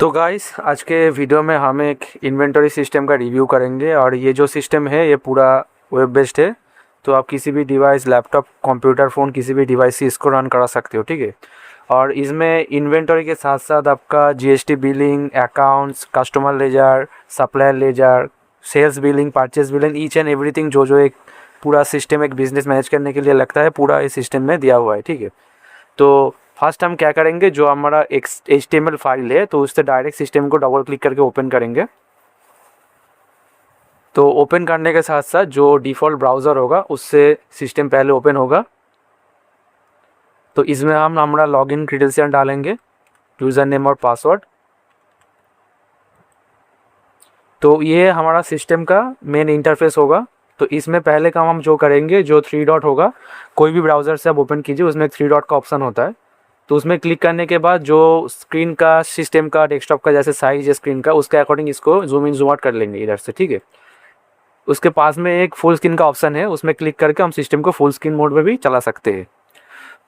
तो गाइस आज के वीडियो में हम एक इन्वेंटरी सिस्टम का रिव्यू करेंगे और ये जो सिस्टम है ये पूरा वेब बेस्ड है। तो आप किसी भी डिवाइस लैपटॉप कंप्यूटर फ़ोन किसी भी डिवाइस से इसको रन करा सकते हो, ठीक है। और इसमें इन्वेंटरी के साथ साथ आपका GST billing, accounts, customer ledger, supplier ledger, sales billing, purchase billing, each and everything जो जो एक पूरा सिस्टम एक बिज़नेस मैनेज करने के लिए लगता है पूरा इस सिस्टम में दिया हुआ है, ठीक है। तो फर्स्ट हम क्या करेंगे, जो हमारा HTML फाइल है तो उससे डायरेक्ट सिस्टम को डबल क्लिक करके ओपन करेंगे। तो ओपन करने के साथ साथ जो डिफ़ॉल्ट ब्राउज़र होगा उससे सिस्टम पहले ओपन होगा। तो इसमें हम हमारा लॉगिन क्रेडेंशियल डालेंगे, यूज़र नेम और पासवर्ड। तो ये हमारा सिस्टम का मेन इंटरफेस होगा। तो इसमें पहले काम हम जो करेंगे, जो 3 डॉट होगा, कोई भी ब्राउज़र से आप ओपन कीजिए, उसमें 3 डॉट का ऑप्शन होता है। तो उसमें क्लिक करने के बाद जो स्क्रीन का सिस्टम का डेस्कटॉप का जैसे साइज है स्क्रीन का, उसके अकॉर्डिंग इसको जूम इन जूम आउट कर लेंगे इधर से, ठीक है। उसके पास में एक फुल स्क्रीन का ऑप्शन है, उसमें क्लिक करके हम सिस्टम को फुल स्क्रीन मोड में भी चला सकते हैं।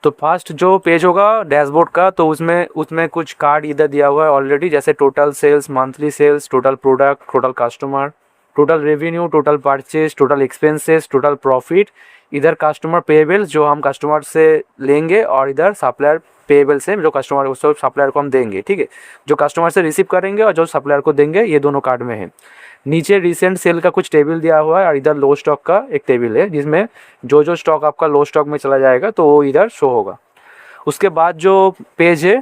तो फर्स्ट जो पेज होगा डैशबोर्ड का, तो उसमें उसमें कुछ कार्ड इधर दिया हुआ है ऑलरेडी, जैसे total sales, monthly sales, total product, total customer, total revenue, total purchase, total expenses, total profit, इधर कस्टमर पेबल्स जो हम कस्टमर से लेंगे, और इधर सप्लायर पेबल से जो कस्टमर उसको सप्लायर को हम देंगे, ठीक है। जो कस्टमर से रिसीव करेंगे और जो सप्लायर को देंगे, ये दोनों कार्ड में है। नीचे रिसेंट सेल का कुछ टेबल दिया हुआ है और इधर लो स्टॉक का एक टेबल है, जिसमें जो जो स्टॉक आपका लो स्टॉक में चला जाएगा तो वो इधर शो होगा। उसके बाद जो पेज है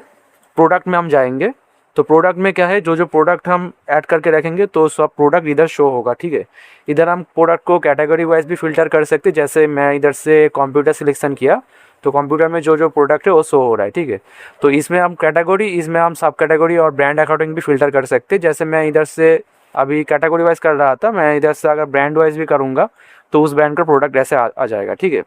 प्रोडक्ट में हम जाएंगे। तो प्रोडक्ट में क्या है, जो जो प्रोडक्ट हम ऐड करके रखेंगे तो सब प्रोडक्ट इधर शो होगा, ठीक है। इधर हम प्रोडक्ट को कैटेगरी वाइज भी फिल्टर कर सकते हैं, जैसे मैं इधर से कंप्यूटर सिलेक्शन किया तो कंप्यूटर में जो जो प्रोडक्ट है वो शो हो रहा है, ठीक है। तो इसमें हम कैटेगरी, इसमें हम सब कैटेगरी और ब्रांड अकॉर्डिंग भी फिल्टर कर सकते हैं। जैसे मैं इधर से अभी कैटेगरी वाइज कर रहा था, मैं इधर से अगर ब्रांड वाइज भी करूँगा तो उस ब्रांड का प्रोडक्ट ऐसे आ जाएगा, ठीक है।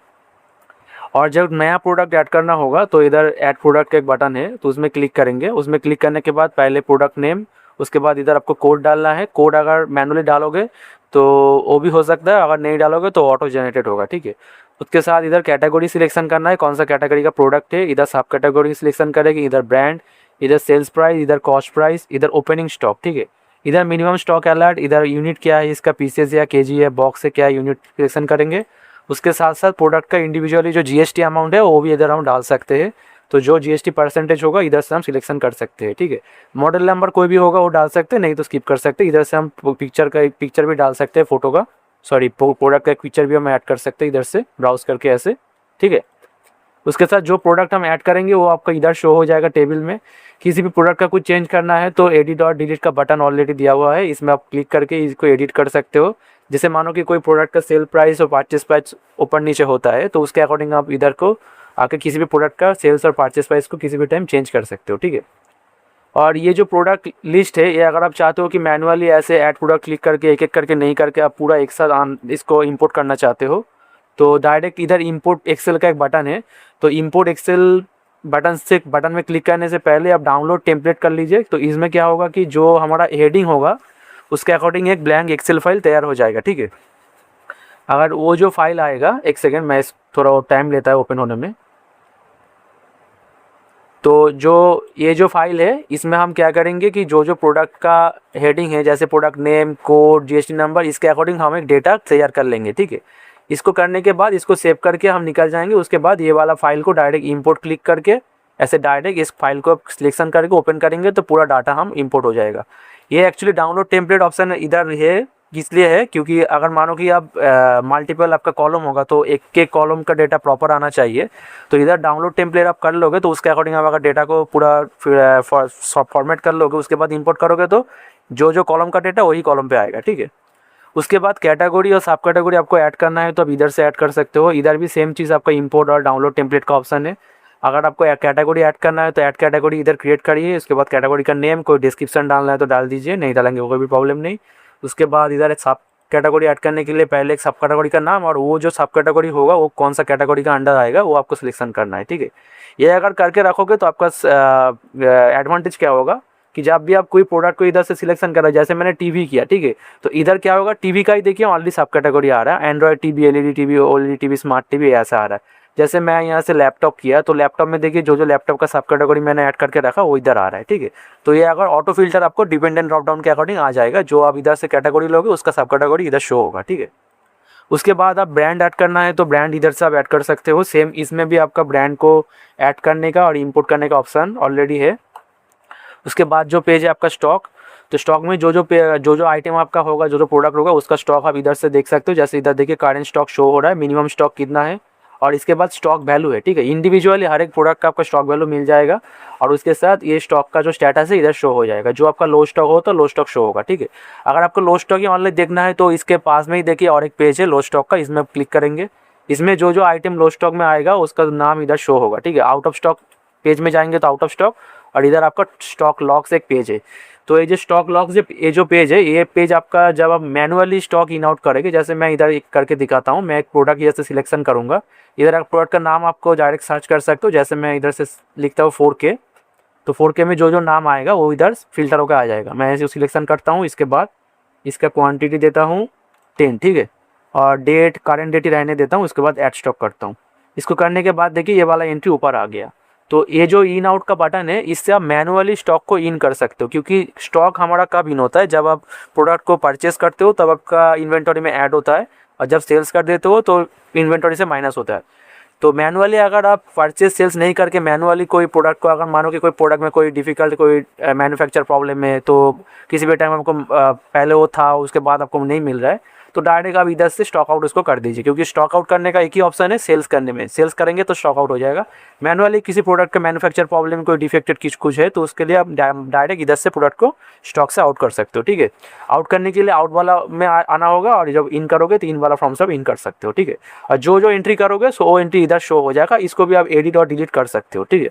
और जब नया प्रोडक्ट ऐड करना होगा तो इधर ऐड प्रोडक्ट का एक बटन है, तो उसमें क्लिक करेंगे। उसमें क्लिक करने के बाद पहले प्रोडक्ट नेम, उसके बाद इधर आपको कोड डालना है। कोड अगर मैनुअली डालोगे तो वो भी हो सकता है, अगर नहीं डालोगे तो ऑटो जनरेटेड होगा, ठीक है। उसके साथ इधर कैटेगरी सिलेक्शन करना है, कौन सा कैटेगरी का प्रोडक्ट है। इधर सब कैटेगरी सिलेक्शन करेंगे, इधर ब्रांड, इधर सेल्स प्राइस, इधर कॉस्ट प्राइस, इधर ओपनिंग स्टॉक, ठीक है। इधर मिनिमम स्टॉक अलर्ट, इधर यूनिट क्या है इसका, पीसेज या केजी है, बॉक्स से क्या है, यूनिट सिलेक्शन करेंगे। उसके साथ साथ प्रोडक्ट का इंडिविजुअली जो जीएसटी अमाउंट है वो भी इधर हम डाल सकते हैं। तो जो जीएसटी परसेंटेज होगा इधर से हम सिलेक्शन कर सकते हैं, ठीक है। मॉडल नंबर कोई भी होगा वो डाल सकते हैं, नहीं तो स्किप कर सकते हैं। इधर से हम पिक्चर का एक पिक्चर भी डाल सकते हैं, फोटो का, सॉरी प्रोडक्ट का एक पिक्चर भी हम ऐड कर सकते हैं इधर से ब्राउज करके ऐसे, ठीक है। उसके साथ जो प्रोडक्ट हम ऐड करेंगे वो आपका इधर शो हो जाएगा टेबल में। किसी भी प्रोडक्ट का कुछ चेंज करना है तो एडिट और डिलीट का बटन ऑलरेडी दिया हुआ है, इसमें आप क्लिक करके इसको एडिट कर सकते हो। जैसे मानो कि कोई प्रोडक्ट का सेल प्राइस और परचेस प्राइस ऊपर नीचे होता है, तो उसके अकॉर्डिंग आप इधर को आके किसी भी प्रोडक्ट का सेल्स और परचेस प्राइस को किसी भी टाइम चेंज कर सकते हो, ठीक है। और ये जो प्रोडक्ट लिस्ट है, ये अगर आप चाहते हो कि मैनुअली ऐसे ऐड प्रोडक्ट क्लिक करके एक एक करके नहीं करके आप पूरा एक साथ इसको इंपोर्ट करना चाहते हो, तो डायरेक्ट इधर इंपोर्ट एक्सेल का एक बटन है। तो इंपोर्ट एक्सेल बटन में क्लिक करने से पहले आप डाउनलोड टेम्पलेट कर लीजिए। तो इसमें क्या होगा कि जो हमारा हेडिंग होगा उसके अकॉर्डिंग एक ब्लैंक एक्सेल फाइल तैयार हो जाएगा, ठीक है। अगर वो जो फाइल आएगा, एक सेकेंड, मैं थोड़ा टाइम लेता है ओपन होने में। तो जो ये जो फाइल है इसमें हम क्या करेंगे कि जो जो प्रोडक्ट का हेडिंग है, जैसे product name, code, GST number, इसके अकॉर्डिंग हम एक डेटा तैयार कर लेंगे, ठीक है। इसको करने के बाद इसको सेव करके हम निकल जाएंगे। उसके बाद ये वाला फाइल को डायरेक्ट इंपोर्ट क्लिक करके ऐसे डायरेक्ट इस फाइल को सिलेक्शन करके ओपन करेंगे तो पूरा डाटा हम इंपोर्ट हो जाएगा। ये एक्चुअली डाउनलोड टेम्पलेट ऑप्शन इधर है, इसलिए है क्योंकि अगर मानो कि आप मल्टीपल आपका कॉलम होगा तो एक एक कॉलम का डेटा प्रॉपर आना चाहिए। तो इधर डाउनलोड टेम्पलेट आप कर लोगे तो उसके अकॉर्डिंग आप अगर डेटा को पूरा फॉर्मेट कर लोगे, उसके बाद इंपोर्ट करोगे तो जो जो कॉलम का डेटा वही कॉलम पे आएगा, ठीक है। उसके बाद कैटेगरी और सब कैटेगरी आपको ऐड करना है तो आप इधर से ऐड कर सकते हो। इधर भी सेम चीज़, आपका इंपोर्ट और डाउनलोड टेम्पलेट का ऑप्शन है। अगर आपको कैटेगरी ऐड करना है तो ऐड कैटेगरी इधर क्रिएट करिए। उसके बाद कैटेगरी का नेम, कोई डिस्क्रिप्शन डालना है तो डाल दीजिए, नहीं डालेंगे कोई भी प्रॉब्लम नहीं। उसके बाद इधर एक सब कैटेगरी ऐड करने के लिए पहले एक सब कैटेगरी का नाम और वो जो सब कैटेगरी होगा वो कौन सा कैटेगरी का अंडर आएगा वो आपको सिलेक्शन करना है, ठीक है। ये अगर करके रखोगे तो आपका एडवांटेज क्या होगा कि जब भी आप कोई प्रोडक्ट को इधर से सिलेक्शन कर रहे हैं, जैसे मैंने टीवी किया, ठीक है, तो इधर क्या होगा, टीवी का ही देखिए ऑनली सब कैटेगरी आ रहा है, Android TV, LED TV, OLED TV, smart TV, ऐसा आ रहा है। जैसे मैं यहाँ से लैपटॉप किया तो लैपटॉप में देखिए जो जो लैपटॉप का सब कैटेगरी मैंने ऐड करके रखा वो इधर आ रहा है, ठीक है। तो ये अगर ऑटो फिल्टर आपको डिपेंडेंट ड्रॉप डाउन के अकॉर्डिंग आ जाएगा, जो आप इधर से कैटेगरी लोगे उसका सब कैटेगरी इधर शो होगा, ठीक है। उसके बाद आप ब्रांड ऐड करना है तो ब्रांड इधर से आप ऐड कर सकते हो। सेम इसमें भी आपका ब्रांड को ऐड करने का और इंपोर्ट करने का ऑप्शन ऑलरेडी है। उसके बाद जो पेज है आपका स्टॉक, तो स्टॉक में जो जो आइटम आपका होगा, जो जो प्रोडक्ट होगा उसका स्टॉक आप इधर से देख सकते हो। जैसे इधर देखिए करेंट स्टॉक शो हो रहा है, मिनिमम स्टॉक कितना है, और इसके बाद स्टॉक वैल्यू है, ठीक है। इंडिविजुअली हर एक प्रोडक्ट का आपका स्टॉक वैल्यू मिल जाएगा, और उसके साथ ये स्टॉक का जो स्टेटस है इधर शो हो जाएगा। जो आपका लो स्टॉक हो तो लो स्टॉक शो होगा, ठीक है। अगर आपको लो स्टॉक ही ऑनलाइन देखना है तो इसके पास में ही देखिए और एक पेज है लो स्टॉक का, इसमें क्लिक करेंगे। इसमें जो जो आइटम लो स्टॉक में आएगा उसका नाम इधर शो होगा, ठीक है। आउट ऑफ स्टॉक पेज में जाएंगे तो आउट ऑफ स्टॉक, और इधर आपका स्टॉक लॉक्स एक पेज है। तो ये जो स्टॉक लॉक्स ये जो पेज है, ये पेज आपका जब आप मैनुअली स्टॉक इन आउट करेंगे, जैसे मैं इधर एक करके दिखाता हूँ। मैं एक प्रोडक्ट इधर से सिलेक्शन करूँगा, इधर आप प्रोडक्ट का नाम आपको डायरेक्ट सर्च कर सकते हो। जैसे मैं इधर से लिखता हूँ 4K, तो 4K में जो जो नाम आएगा वो इधर फिल्टर होकर आ जाएगा। मैं ऐसे सिलेक्शन करता हूँ, इसके बाद इसका क्वान्टिटी देता हूँ 10, ठीक है, और डेट करेंट डेट ही रहने देता हूँ। उसके बाद ऐड स्टॉक करता हूँ। इसको करने के बाद देखिए ये वाला एंट्री ऊपर आ गया। तो ये जो इन आउट का बटन है, इससे आप मैनुअली स्टॉक को इन कर सकते हो, क्योंकि स्टॉक हमारा कब इन होता है, जब आप प्रोडक्ट को परचेस करते हो तब आपका इन्वेंटरी में ऐड होता है, और जब सेल्स कर देते हो तो इन्वेंटरी से माइनस होता है। तो मैनुअली अगर आप परचेस सेल्स नहीं करके मैनुअली कोई प्रोडक्ट को, अगर मानो कि कोई प्रोडक्ट में कोई डिफ़िकल्ट कोई मैन्युफैक्चर प्रॉब्लम है, तो किसी भी टाइम आपको पहले वो था उसके बाद आपको नहीं मिल रहा है, तो डायरेक्ट आप इधर से स्टॉक आउट उसको कर दीजिए, क्योंकि स्टॉक आउट करने का एक ही ऑप्शन है सेल्स करने में। सेल्स करेंगे तो स्टॉक आउट हो जाएगा। मैनुअली किसी प्रोडक्ट का मैन्युफैक्चर प्रॉब्लम कोई डिफेक्टेड कुछ है तो उसके लिए आप डायरेक्ट इधर से प्रोडक्ट को स्टॉक से आउट कर सकते हो, ठीक है। आउट करने के लिए आउट वाला में आना होगा, और जब इन करोगे तो इन वाला फॉर्म से आप इन कर सकते हो, ठीक है। और जो जो एंट्री करोगे सो वो एंट्री इधर शो हो जाएगा। इसको भी आप एडिट और डिलीट कर सकते हो, ठीक है।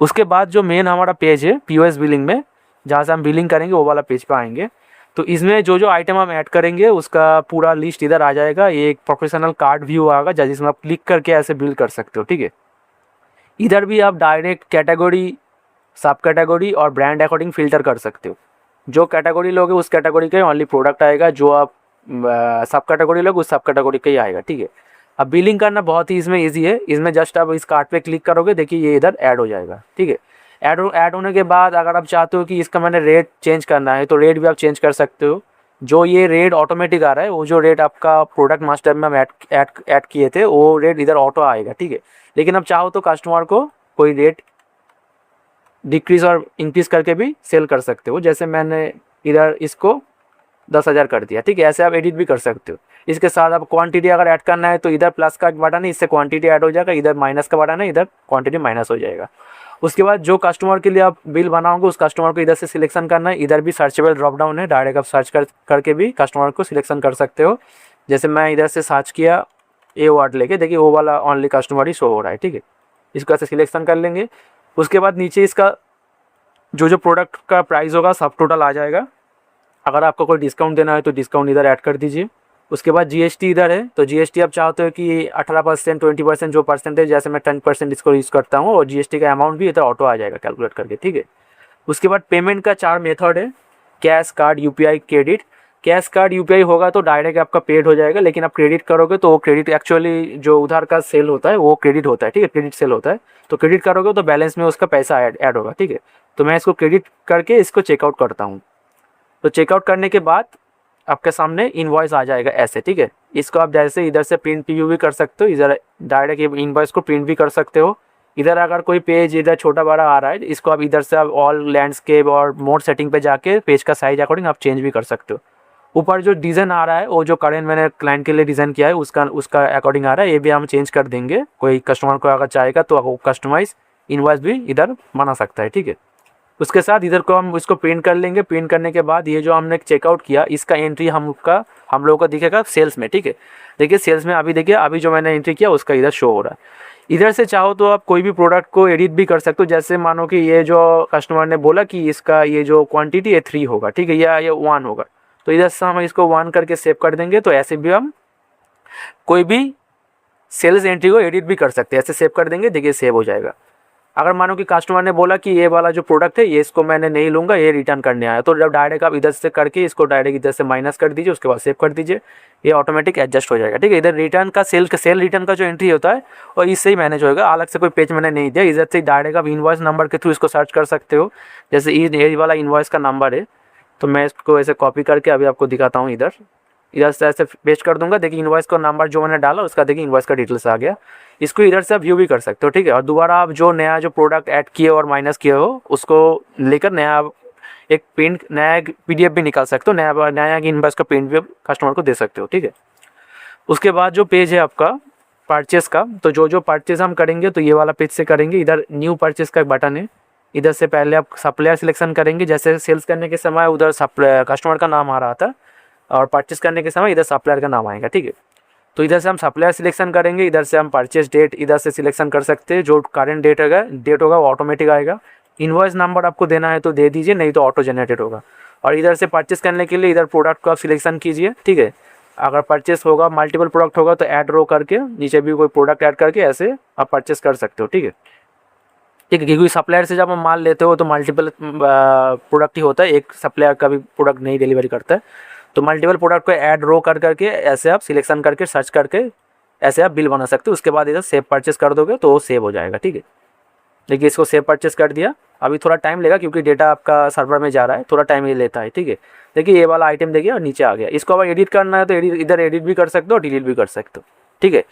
उसके बाद जो मेन हमारा पेज है POS बिलिंग में, जहाँ से हम बिलिंग करेंगे वो वाला पेज पे आएंगे। तो इसमें जो जो आइटम हम ऐड करेंगे उसका पूरा लिस्ट इधर आ जाएगा। ये एक प्रोफेशनल कार्ड व्यू आएगा जिसमें आप क्लिक करके ऐसे बिल कर सकते हो, ठीक है। इधर भी आप डायरेक्ट कैटेगरी, सब कैटेगरी और ब्रांड अकॉर्डिंग फिल्टर कर सकते हो। जो कैटेगरी लोगे उस कैटेगरी का ओनली प्रोडक्ट आएगा, जो आप सब कैटेगरी लोगे उस सब कैटेगरी का ही आएगा, ठीक है। अब बिलिंग करना बहुत ही इसमें ईजी है। इसमें जस्ट आप इस कार्ड पे क्लिक करोगे, देखिए ये इधर ऐड हो जाएगा, ठीक है। ऐड होने के बाद अगर आप चाहते हो कि इसका मैंने रेट चेंज करना है तो रेट भी आप चेंज कर सकते हो। जो ये रेट ऑटोमेटिक आ रहा है, वो जो रेट आपका प्रोडक्ट मास्टर में हम ऐड किए थे वो रेट इधर ऑटो आएगा, ठीक है। लेकिन आप चाहो तो कस्टमर को कोई रेट डिक्रीज और इंक्रीज करके भी सेल कर सकते हो। जैसे मैंने इधर इसको 10,000 कर दिया, ठीक है। ऐसे आप एडिट भी कर सकते हो। इसके साथ आप क्वांटिटी अगर ऐड करना है तो इधर प्लस का बटन है, इससे क्वांटिटी ऐड हो जाएगा। इधर माइनस का बटन है, इधर क्वांटिटी माइनस हो जाएगा। उसके बाद जो कस्टमर के लिए आप बिल बनाओगे उस कस्टमर को इधर से सिलेक्शन करना है। इधर भी सर्चेबल ड्रॉप डाउन है, डायरेक्ट आप सर्च करके भी कस्टमर को सिलेक्शन कर सकते हो। जैसे मैं इधर से सर्च किया ए वर्ड लेके, देखिए वो वाला ओनली कस्टमर ही शो हो रहा है, ठीक है। इसको ऐसे सिलेक्शन कर लेंगे। उसके बाद नीचे इसका जो जो प्रोडक्ट का प्राइस होगा सब टोटल आ जाएगा। अगर आपको कोई डिस्काउंट देना है तो डिस्काउंट इधर ऐड कर दीजिए। उसके बाद GST इधर है, तो GST आप चाहते हो कि 18%, 20% जो परसेंटेज, जैसे मैं 10% इसको यूज़ करता हूँ, और GST का अमाउंट भी इधर ऑटो आ जाएगा कैलकुलेट करके, ठीक है। उसके बाद पेमेंट का 4 मेथड है, cash, card, UPI, credit. Cash, card, UPI होगा तो डायरेक्ट आपका पेड हो जाएगा, लेकिन आप क्रेडिट करोगे तो वो क्रेडिट एक्चुअली जो उधार का सेल होता है वो क्रेडिट होता है, ठीक है। क्रेडिट सेल होता है, तो क्रेडिट करोगे तो बैलेंस में उसका पैसा ऐड होगा, ठीक है। तो मैं इसको क्रेडिट करके इसको चेकआउट करता हूँ। तो चेकआउट करने के बाद आपके सामने इनवॉइस आ जाएगा ऐसे, ठीक है। इसको आप जैसे इधर से प्रिंट प्रीव्यू भी कर सकते हो, इधर डायरेक्ट इनवॉइस को प्रिंट भी कर सकते हो। इधर अगर कोई पेज इधर छोटा बड़ा आ रहा है, इसको आप इधर से आप ऑल लैंडस्केप और मोड सेटिंग पे जाके पेज का साइज अकॉर्डिंग आप चेंज भी कर सकते हो। ऊपर जो डिज़ाइन आ रहा है वो जो करेंट मैंने क्लाइंट के लिए डिज़ाइन किया है उसका अकॉर्डिंग आ रहा है, ये भी हम चेंज कर देंगे। कोई कस्टमर को अगर चाहेगा तो कस्टमाइज इनवॉइस भी इधर बना सकता है, ठीक है। उसके साथ इधर को हम इसको प्रिंट कर लेंगे। प्रिंट करने के बाद ये जो हमने चेकआउट किया इसका एंट्री हम लोगों को दिखेगा सेल्स में, ठीक है। देखिए सेल्स में अभी देखिए अभी जो मैंने एंट्री किया उसका इधर शो हो रहा है। इधर से चाहो तो आप कोई भी प्रोडक्ट को एडिट भी कर सकते हो। जैसे मानो कि ये जो कस्टमर ने बोला कि इसका ये जो क्वांटिटी है 3 होगा, ठीक है, या ये 1 होगा, तो इधर से हम इसको 1 करके सेव कर देंगे। तो ऐसे भी हम कोई भी सेल्स एंट्री को एडिट भी कर सकते हैं। ऐसे सेव कर देंगे, देखिए सेव हो जाएगा। अगर मानो कि कस्टमर ने बोला कि ये वाला जो प्रोडक्ट है ये इसको मैंने नहीं लूँगा, ये रिटर्न करने आया, तो जब डायरेक्ट आप इधर से करके इसको डायरेक्ट इधर से माइनस कर दीजिए, उसके बाद सेव कर दीजिए, ये ऑटोमेटिक एडजस्ट हो जाएगा। ठीक है, इधर रिटर्न का सेल रिटर्न का जो एंट्री होता है और इससे ही मैनेज होगा, अलग से कोई पेज मैंने नहीं दिया। इधर से डायरेक्ट आप इनवॉइस नंबर के थ्रू इसको सर्च कर सकते हो। जैसे ये वाला इनवॉइस का नंबर है, तो मैं इसको ऐसे कॉपी करके अभी आपको दिखाता हूँ। इधर से ऐसे पेस्ट कर दूंगा। देखिए इनवॉइस का नंबर जो मैंने डाला उसका देखिए इनवॉइस का डिटेल्स आ गया। इसको इधर से आप व्यू भी कर सकते हो। ठीक है, और दोबारा आप जो नया जो प्रोडक्ट ऐड किए और माइनस किए हो उसको लेकर नया एक प्रिंट, नया एक PDF भी निकाल सकते हो, नया इनवॉइस का प्रिंट भी आप कस्टमर को दे सकते हो। ठीक है, उसके बाद जो पेज है आपका परचेस का, तो जो परचेस हम करेंगे तो ये वाला पेज से करेंगे। इधर न्यू परचेस का एक बटन है, इधर से पहले आप सप्लायर सिलेक्शन करेंगे। जैसे सेल्स करने के समय उधर कस्टमर का नाम आ रहा था और परचेस करने के समय इधर सप्लायर का नाम आएगा। ठीक है, तो इधर से हम सप्लायर सिलेक्शन करेंगे, इधर से हम परचेस डेट इधर से सिलेक्शन कर सकते हैं। जो करेंट डेट होगा वो ऑटोमेटिक आएगा। इनवॉइस नंबर आपको देना है तो दे दीजिए, नहीं तो ऑटो जनरेटेड होगा। और इधर से परचेस करने के लिए इधर प्रोडक्ट को आप सिलेक्शन कीजिए। ठीक है, अगर परचेस होगा मल्टीपल प्रोडक्ट होगा तो ऐड रो करके नीचे भी कोई प्रोडक्ट ऐड करके ऐसे आप परचेस कर सकते हो। ठीक है, क्योंकि सप्लायर से जब हम माल लेते हो तो मल्टीपल प्रोडक्ट ही होता है, एक सप्लायर का भी प्रोडक्ट नहीं डिलीवरी करता है। तो मल्टीपल प्रोडक्ट को ऐड रो करके ऐसे आप सिलेक्शन करके सर्च करके ऐसे आप बिल बना सकते हो। उसके बाद इधर सेव परचेस कर दोगे तो वो सेव हो जाएगा। ठीक है, देखिए इसको सेव परचेस कर दिया। अभी थोड़ा टाइम लेगा क्योंकि डेटा आपका सर्वर में जा रहा है, थोड़ा टाइम ये लेता है। ठीक है, देखिए ये वाला आइटम देखिए और नीचे आ गया। इसको अगर एडिट करना है तो इधर एडिट भी कर सकते हो, डिलीट भी कर सकते हो। ठीक है,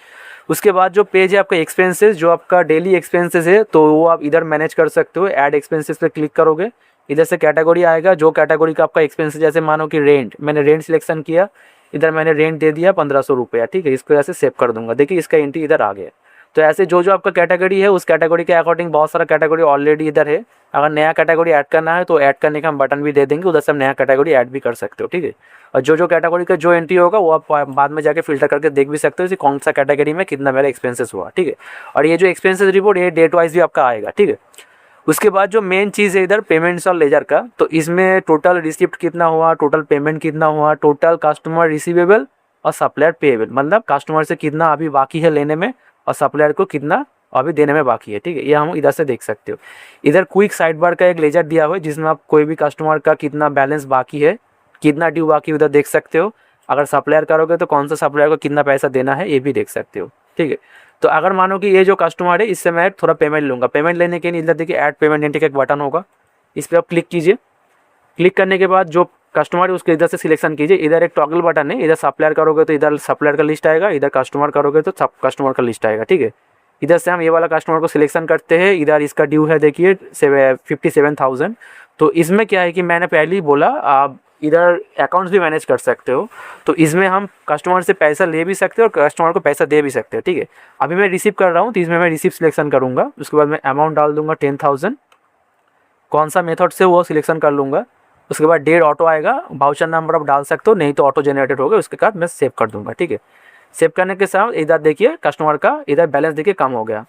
उसके बाद जो पेज है आपका एक्सपेंसेस, जो आपका डेली एक्सपेंसेस है तो वो आप इधर मैनेज कर सकते हो। ऐड एक्सपेंसेस पे क्लिक करोगे, इधर से कैटेगरी आएगा, जो कैटेगरी का आपका एक्सपेंसेस, जैसे मानो कि रेंट, मैंने रेंट सिलेक्शन किया, इधर मैंने रेंट दे दिया 1500 रुपया। ठीक है, इसको ऐसे सेव कर दूंगा। देखिए इसका एंट्री इधर आ गया। तो ऐसे जो आपका कैटेगरी है उस कैटेगरी के अकॉर्डिंग बहुत सारा कैटेगरी ऑलरेडी इधर है। अगर नया कैटेगरी ऐड करना है तो ऐड करने का हम बटन भी दे देंगे, उधर से हम नया कैटेगरी ऐड भी कर सकते हो। ठीक है, और जो कैटेगरी का जो एंट्री होगा वो आप बाद में जाके फिल्टर करके देख भी सकते हो कि कौन सा कैटेगरी में कितना मेरा एक्सपेंसेस हुआ। ठीक है, और ये जो एक्सपेंसेस रिपोर्ट ये डेट वाइज भी आपका आएगा। ठीक है, उसके बाद जो मेन चीज़ है इधर पेमेंट्स और लेजर का, तो इसमें टोटल रिसिप्ट कितना हुआ, टोटल पेमेंट कितना हुआ, टोटल कस्टमर रिसीवेबल और सप्लायर पेएबल, मतलब कस्टमर से कितना अभी बाकी है लेने में और सप्लायर को कितना अभी देने में बाकी है। ठीक है, ये हम इधर से देख सकते हो। इधर क्विक साइड बार का एक लेजर दिया हुआ है जिसमें आप कोई भी कस्टमर का कितना बैलेंस बाकी है, कितना ड्यू बाकी उधर देख सकते हो। अगर सप्लायर करोगे तो कौन सा सप्लायर को कितना पैसा देना है ये भी देख सकते हो। ठीक है, तो अगर मानो कि ये जो कस्टमर है इससे मैं थोड़ा पेमेंट लूँगा, पेमेंट लेने के लिए इधर देखिए ऐड पेमेंट एंट्री का एक बटन होगा, इस पर आप क्लिक कीजिए। क्लिक करने के बाद जो कस्टमर है उसके इधर से सिलेक्शन कीजिए। इधर एक टॉगल बटन है, इधर सप्लायर करोगे तो इधर सप्लायर का लिस्ट आएगा, इधर कस्टमर करोगे तो सब कस्टमर का लिस्ट आएगा। ठीक है, इधर से हम ये वाला कस्टमर को सिलेक्शन करते हैं। इधर इसका ड्यू है देखिए 57,000। तो इसमें क्या है कि मैंने पहले ही बोला आप इधर अकाउंट्स भी मैनेज कर सकते हो, तो इसमें हम कस्टमर से पैसा ले भी सकते हो और कस्टमर को पैसा दे भी सकते हो। ठीक है, अभी मैं रिसीव कर रहा हूँ तो इसमें मैं रिसीव सिलेक्शन करूँगा। उसके बाद मैं अमाउंट डाल दूंगा 10,000, कौन सा मेथड से वो सिलेक्शन कर लूँगा। उसके बाद डेट ऑटो आएगा, वाउचर नंबर आप डाल सकते हो, नहीं तो ऑटो जनरेटेड होगा। उसके बाद मैं सेव कर दूंगा। ठीक है, सेव करने के साथ इधर देखिए कस्टमर का इधर बैलेंस देखिए कम हो गया,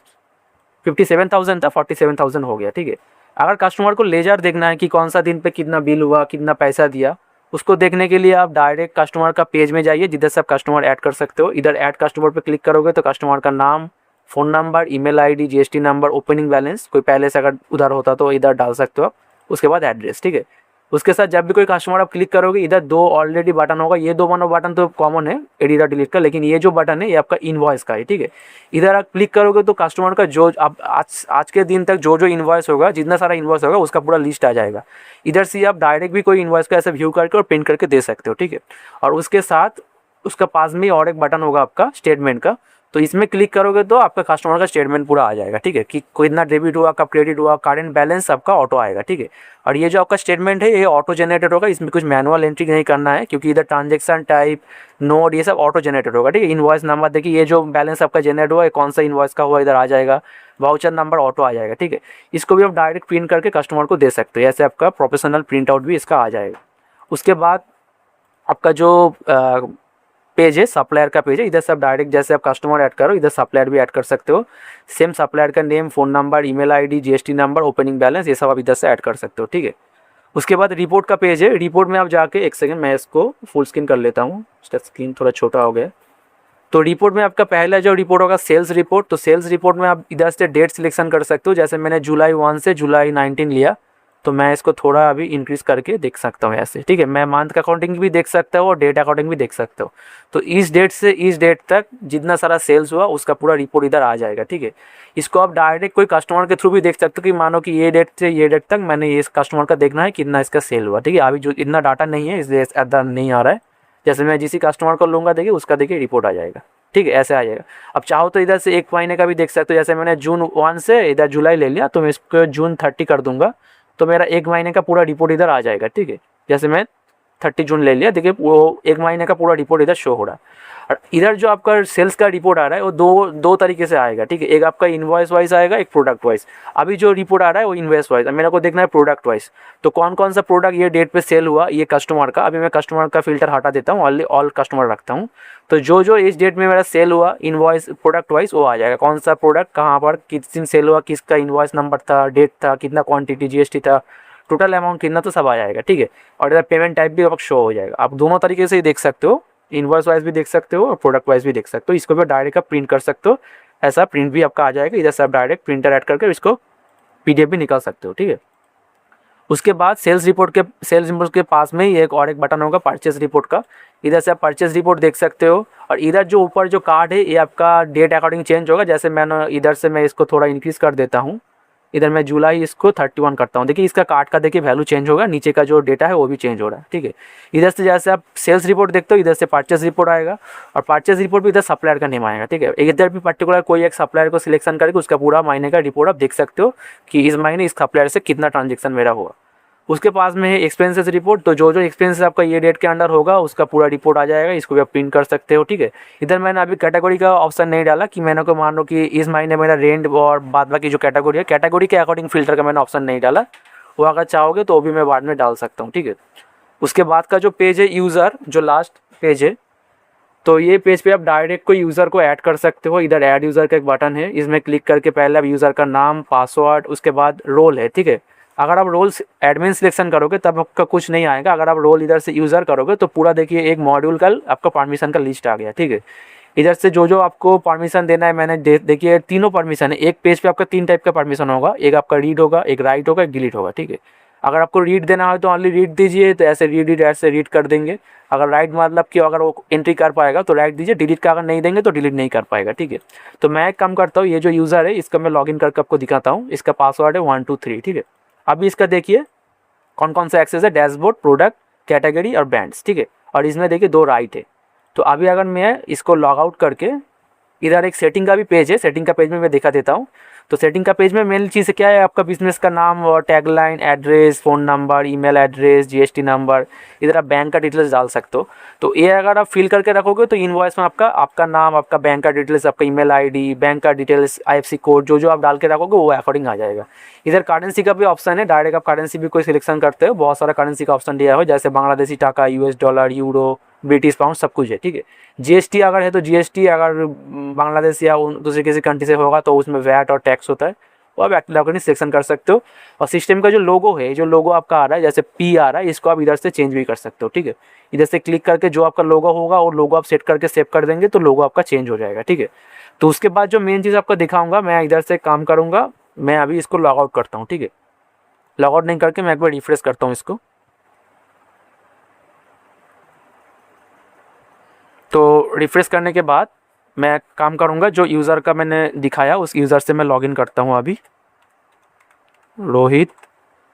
57,000 था 47,000 हो गया। ठीक है, अगर कस्टमर को लेजर देखना है कि कौन सा दिन पे कितना बिल हुआ, कितना पैसा दिया, उसको देखने के लिए आप डायरेक्ट कस्टमर का पेज में जाइए जिधर से आप कस्टमर ऐड कर सकते हो। इधर ऐड कस्टमर पे क्लिक करोगे तो कस्टमर का नाम, phone number, email ID, GST number, opening balance कोई पहले से अगर उधर होता तो इधर डाल सकते हो आप। उसके बाद एड्रेस। ठीक है, उसके साथ जब भी कोई कस्टमर आप क्लिक करोगे इधर दो ऑलरेडी बटन होगा, ये दो बटन तो कॉमन है एडिट और डिलीट का, लेकिन ये जो बटन है ये आपका इनवॉइस का है। ठीक है, इधर आप क्लिक करोगे तो कस्टमर का जो आप आज के दिन तक जो इनवॉइस होगा, जितना सारा इनवॉइस होगा उसका पूरा लिस्ट आ जाएगा। इधर से आप डायरेक्ट भी कोई इनवॉइस का ऐसे व्यू करके और प्रिंट करके दे सकते हो। ठीक है, और उसके साथ उसका पास में और एक बटन होगा आपका स्टेटमेंट का, तो इसमें क्लिक करोगे तो आपका कस्टमर का स्टेटमेंट पूरा आ जाएगा। ठीक है, कि कोई इतना डेबिट हुआ, कब क्रेडिट हुआ, करेंट बैलेंस आपका ऑटो आएगा। ठीक है, और ये जो आपका स्टेटमेंट है ये ऑटो जनरेटेड होगा, इसमें कुछ मैनुअल एंट्री नहीं करना है क्योंकि इधर ट्रांजेक्शन टाइप, नोट, ये सब ऑटो जनरेटेड होगा। ठीक है, इनवॉइस नंबर देखिए ये जो बैलेंस आपका जनरेट हुआ है कौन सा इनवॉइस का हुआ इधर आ जाएगा, वाउचर नंबर ऑटो आ जाएगा। ठीक है, इसको भी आप डायरेक्ट प्रिंट करके कस्टमर को दे सकते हो, ऐसे आपका प्रोफेशनल प्रिंट आउट भी इसका आ जाएगा। उसके बाद आपका जो पेज है सप्लायर का पेज है, इधर से आप डायरेक्ट जैसे आप कस्टमर ऐड करो इधर सप्लायर भी ऐड कर सकते हो। सेम सप्लायर का name, phone number, email ID, GST number, opening balance, ये सब आप इधर से ऐड कर सकते हो। ठीक है, उसके बाद रिपोर्ट का पेज है। रिपोर्ट में आप जाके एक सेकंड मैं इसको फुल स्क्रीन कर लेता हूँ, इसका स्क्रीन थोड़ा छोटा हो गया। तो रिपोर्ट में आपका पहला जो रिपोर्ट होगा सेल्स रिपोर्ट, तो सेल्स रिपोर्ट में आप इधर से डेट सिलेक्शन कर सकते हो। जैसे मैंने जुलाई 1 से जुलाई 19 लिया, तो मैं इसको थोड़ा अभी इंक्रीज़ करके देख सकता हूँ ऐसे, ठीक है। मैं मंथ का अकाउंटिंग भी देख सकता हूँ और डेट अकाउंटिंग भी देख सकते हो। तो इस डेट से इस डेट तक जितना सारा सेल्स हुआ उसका पूरा रिपोर्ट इधर आ जाएगा, ठीक है। इसको आप डायरेक्ट कोई कस्टमर के थ्रू भी देख सकते हो कि मानो कि ये डेट से ये डेट तक मैंने ये इस कस्टमर का देखना है कितना इसका सेल हुआ, ठीक है। अभी जो इतना डाटा नहीं है इसलिए इतना नहीं आ रहा है। जैसे मैं जिस कस्टमर को लूँगा देखिए उसका देखिए रिपोर्ट आ जाएगा, ठीक है, ऐसे आ जाएगा। अब चाहो तो इधर से 1 महीने का भी देख सकते हो। जैसे मैंने जून 1 से इधर जुलाई ले लिया, तो मैं इसको जून 30 कर दूंगा, तो मेरा 1 महीने का पूरा रिपोर्ट इधर आ जाएगा, ठीक है। जैसे मैं 30 जून ले लिया, देखिए वो 1 महीने का पूरा रिपोर्ट इधर शो हो रहा है। और इधर जो आपका सेल्स का रिपोर्ट आ रहा है वो दो तरीके से आएगा, ठीक है। एक आपका इनवॉइस वाइज आएगा, एक प्रोडक्ट वाइज। अभी जो रिपोर्ट आ रहा है वो इनवॉइस वाइज, मेरे को देखना है प्रोडक्ट वाइज। तो कौन कौन सा प्रोडक्ट ये डेट पे सेल हुआ ये कस्टमर का, अभी मैं कस्टमर का फिल्टर हटा देता हूँ, ऑल कस्टमर रखता हूँ। तो जो इस डेट में मेरा सेल हुआ इनवॉइस प्रोडक्ट वाइज वो आ जाएगा, कौन सा प्रोडक्ट कहाँ पर किस दिन सेल हुआ, किसका इनवॉइस नंबर था, डेट था, कितना क्वांटिटी, जीएसटी था, टोटल अमाउंट कितना, तो सब आ जाएगा, ठीक है। और इधर पेमेंट टाइप भी आपको शो हो जाएगा। आप दोनों तरीके से ही देख सकते हो, इनवॉइस वाइज भी देख सकते हो और प्रोडक्ट वाइज भी देख सकते हो। इसको भी डायरेक्ट आप प्रिंट कर सकते हो, ऐसा प्रिंट भी आपका आ जाएगा। इधर से आप डायरेक्ट प्रिंटर ऐड करके इसको पीडीएफ भी निकाल सकते हो, ठीक है। उसके बाद सेल्स रिपोर्ट के पास में ही एक बटन होगा परचेज रिपोर्ट का, इधर से आप परचेज रिपोर्ट देख सकते हो। और इधर जो ऊपर जो कार्ड है ये आपका डेट अकॉर्डिंग चेंज होगा। जैसे मैंने इधर से मैं इसको थोड़ा इंक्रीज़ कर देता हूँ, इधर मैं जुलाई इसको 31 करता हूँ। देखिए इसका कार्ड का देखिए वैल्यू चेंज होगा, नीचे का जो डेटा है वो भी चेंज हो रहा है, ठीक है। इधर से जैसे आप सेल्स रिपोर्ट देखते हो इधर से परचेज रिपोर्ट आएगा, और परचेज रिपोर्ट भी इधर सप्लायर का नेम आएगा, ठीक है। इधर भी पर्टिकुलर कोई एक सप्लायर को सिलेक्शन करके उसका पूरा महीने का रिपोर्ट आप देख सकते हो कि इस महीने इस सप्लायर से कितना ट्रांजेक्शन मेरा हुआ। उसके पास में है एक्सपेंसेस रिपोर्ट, तो जो एक्सपेंसेस आपका ये डेट के अंडर होगा उसका पूरा रिपोर्ट आ जाएगा, इसको भी आप प्रिंट कर सकते हो, ठीक है। इधर मैंने अभी कैटेगरी का ऑप्शन नहीं डाला कि मैंने को मान लो कि इस महीने मेरा रेंट और बाद बाकी जो कैटेगरी है कैटेगरी के अकॉर्डिंग फिल्टर का मैंने ऑप्शन नहीं डाला, वो अगर चाहोगे तो भी मैं बाद में डाल सकता हूँ, ठीक है। उसके बाद का जो पेज है यूज़र, जो लास्ट पेज है, तो ये पेज पे आप डायरेक्ट कोई यूज़र को ऐड कर सकते हो। इधर ऐड यूज़र का एक बटन है, इसमें क्लिक करके पहले आप यूज़र का नाम, पासवर्ड, उसके बाद रोल है, ठीक है। अगर आप रोल एडमिन सिलेक्शन करोगे तब आपका कुछ नहीं आएगा। अगर आप रोल इधर से यूज़र करोगे तो पूरा देखिए एक मॉड्यूल का आपका परमिशन का लिस्ट आ गया, ठीक है। इधर से जो आपको परमिशन देना है मैंने देखिए तीनों परमिशन है। एक पेज पे आपका 3 टाइप का परमिशन होगा, एक आपका रीड होगा, एक राइट होगा, एक डिलीट होगा, ठीक है। अगर आपको रीड देना हो तो ओनली रीड दीजिए, तो ऐसे रीड ऐसे रीड कर देंगे। अगर राइट मतलब कि अगर वो एंट्री कर पाएगा तो राइट दीजिए, डिलीट का अगर नहीं देंगे तो डिलीट नहीं कर पाएगा, ठीक है। तो मैं एक काम करता हूँ, ये जो यूज़र है इसका मैं लॉगिन करके आपको दिखाता हूँ। इसका पासवर्ड है 123, ठीक है। अभी इसका देखिए कौन कौन सा एक्सेस है, डैशबोर्ड, प्रोडक्ट, कैटेगरी और बैंड्स, ठीक है। और इसमें देखिए 2 राइट है। तो अभी अगर मैं इसको लॉग आउट करके इधर एक सेटिंग का भी पेज है, सेटिंग का पेज में मैं दिखा देता हूँ। तो सेटिंग का पेज में मेन चीज़ क्या है, आपका बिजनेस का नाम और tagline, address, phone number, email address, GST number, इधर आप बैंक का डिटेल्स डाल सकते हो। तो ये अगर आप फिल करके रखोगे तो इनवॉइस में आपका नाम, आपका बैंक का डिटेल्स, आपका ईमेल आईडी, बैंक का डिटेल्स, आईएफएससी कोड जो आप डाल के रखोगे वो अकॉर्डिंग आ जाएगा। इधर करेंसी का भी ऑप्शन है, डायरेक्ट आप करेंसी भी कोई सिलेक्शन करते हो, बहुत सारा करेंसी का ऑप्शन दिया हो, जैसे बांग्लादेशी टाका, US dollar, euro, British pound, सब कुछ है, ठीक है। जीएसटी अगर है तो जीएसटी, अगर बांग्लादेश या दूसरी किसी कंट्री से होगा तो उसमें वैट और टैक्स होता है, वो आप एक्टिव सिलेक्शन कर सकते हो। और सिस्टम का जो लोगो है, जो लोगो आपका आ रहा है जैसे पी आ रहा है, इसको आप इधर से चेंज भी कर सकते हो, ठीक है। इधर से क्लिक करके जो आपका लोगो होगा वो लोगो आप सेट करके सेव कर देंगे तो लोगो आपका चेंज हो जाएगा, ठीक है। तो उसके बाद जो मेन चीज़ आपको दिखाऊंगा, मैं इधर से काम करूँगा। मैं अभी इसको लॉग आउट करता हूँ, ठीक है। लॉग आउट नहीं करके मैं एक बार रिफ्रेश करता हूँ इसको। तो रिफ्रेश करने के बाद मैं काम करूँगा, जो यूज़र का मैंने दिखाया उस यूज़र से मैं लॉगिन करता हूँ अभी, रोहित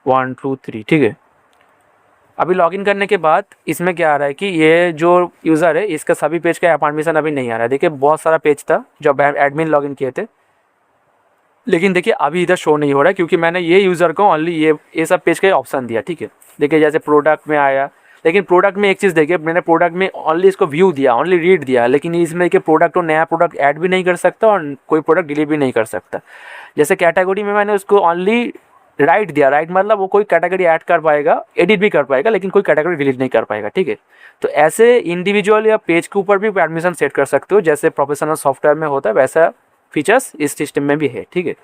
123, ठीक है। अभी लॉगिन करने के बाद इसमें क्या आ रहा है कि ये जो यूज़र है इसका सभी पेज का परमिशन अभी नहीं आ रहा है। देखिए बहुत सारा पेज था जब एडमिन लॉगिन किए थे, लेकिन देखिए अभी इधर शो नहीं हो रहा है क्योंकि मैंने ये यूज़र को ओनली ये सब पेज का ऑप्शन दिया, ठीक है। देखिए जैसे प्रोडक्ट में आया, लेकिन प्रोडक्ट में एक चीज़ देखिए, मैंने प्रोडक्ट में ओनली इसको व्यू दिया, ओनली रीड दिया, लेकिन इसमें कि प्रोडक्ट को नया प्रोडक्ट ऐड भी नहीं कर सकता और कोई प्रोडक्ट डिलीट भी नहीं कर सकता। जैसे कैटेगरी में मैंने उसको ओनली राइट दिया, राइट मतलब वो कोई कैटेगरी ऐड कर पाएगा, एडिट भी कर पाएगा, लेकिन कोई कैटेगरी डिलीट नहीं कर पाएगा, ठीक है। तो ऐसे इंडिविजुअल या पेज के ऊपर भी परमिशन सेट कर सकते हो, जैसे प्रोफेशनल सॉफ्टवेयर में होता है वैसा फीचर्स इस सिस्टम में भी है, ठीक है।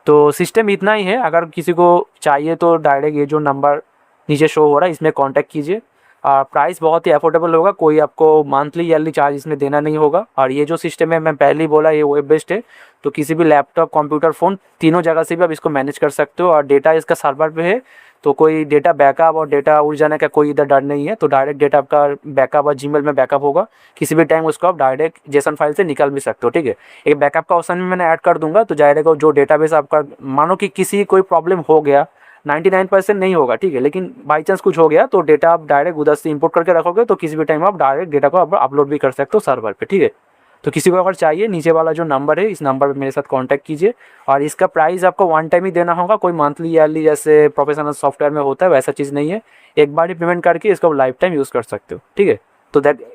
तो सिस्टम इतना ही है, अगर किसी को चाहिए तो डायरेक्ट ये जो नंबर नीचे शो हो रहा है इसमें कांटेक्ट कीजिए। प्राइस बहुत ही अफोर्डेबल होगा, कोई आपको मंथली ईयरली चार्ज इसमें देना नहीं होगा। और ये जो सिस्टम है मैं पहले ही बोला ये वेब बेस्ड है, तो किसी भी लैपटॉप कंप्यूटर फ़ोन तीनों जगह से भी आप इसको मैनेज कर सकते हो। और डेटा इसका सर्वर पे है, तो कोई डेटा बैकअप और डेटा उड़ जाने का कोई इधर डर नहीं है। तो डायरेक्ट डेटा आपका बैकअप और जीमेल में बैकअप होगा, किसी भी टाइम उसको आप डायरेक्ट जेसन फाइल से निकाल भी सकते हो, ठीक है। एक बैकअप का ऑप्शन भी मैंने ऐड कर दूंगा, तो जाएगा जो डेटाबेस आपका, मानो कि किसी कोई प्रॉब्लम हो गया, 99% नहीं होगा, ठीक है, लेकिन बाई चांस कुछ हो गया तो डेटा आप डायरेक्ट उधर से इंपोर्ट करके रखोगे, तो किसी भी टाइम आप डायरेक्ट डेटा को अपलोड भी कर सकते हो सर्वर पे, ठीक है। तो किसी को अगर चाहिए, नीचे वाला जो नंबर है इस नंबर पे मेरे साथ कांटेक्ट कीजिए। और इसका प्राइस आपको वन टाइम ही देना होगा, कोई मंथली ईयरली जैसे प्रोफेशनल सॉफ्टवेयर में होता है वैसा चीज़ नहीं है। एक बार ही पेमेंट करके इसको लाइफ टाइम यूज़ कर सकते हो, ठीक है। तो दैट